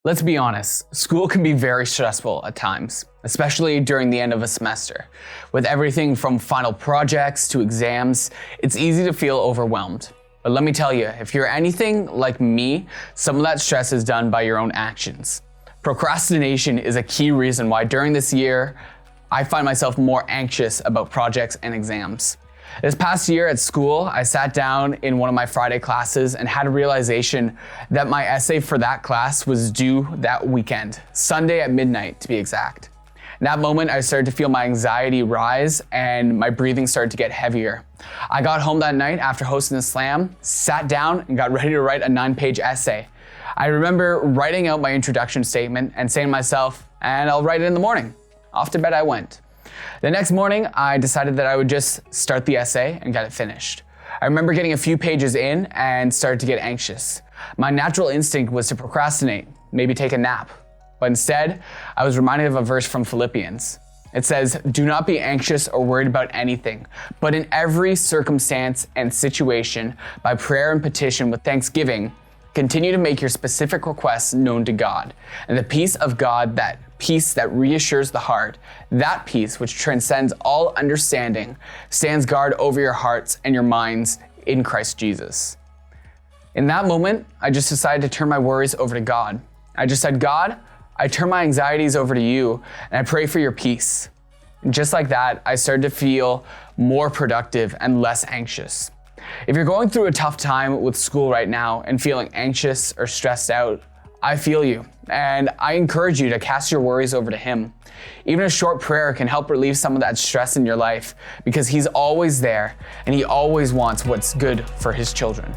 Let's be honest, school can be very stressful at times, especially during the end of a semester. With everything from final projects to exams, it's easy to feel overwhelmed. But let me tell you, if you're anything like me, some of that stress is done by your own actions. Procrastination is a key reason why during this year, I find myself more anxious about projects and exams. This past year at school, I sat down in one of my Friday classes and had a realization that my essay for that class was due that weekend, Sunday at midnight to be exact. In that moment, I started to feel my anxiety rise and my breathing started to get heavier. I got home that night after hosting the Slam, sat down and got ready to write a 9-page essay. I remember writing out my introduction statement and saying to myself, and I'll write it in the morning. Off to bed I went. The next morning, I decided that I would just start the essay and get it finished. I remember getting a few pages in and started to get anxious. My natural instinct was to procrastinate, maybe take a nap. But instead, I was reminded of a verse from Philippians. It says, "Do not be anxious or worried about anything, but in every circumstance and situation, by prayer and petition with thanksgiving, continue to make your specific requests known to God. And the peace of God, that peace that reassures the heart, that peace which transcends all understanding, stands guard over your hearts and your minds in Christ Jesus." In that moment, I just decided to turn my worries over to God. I just said, "God, I turn my anxieties over to you and I pray for your peace." And just like that, I started to feel more productive and less anxious. If you're going through a tough time with school right now and feeling anxious or stressed out, I feel you, and I encourage you to cast your worries over to Him. Even a short prayer can help relieve some of that stress in your life because He's always there and He always wants what's good for His children.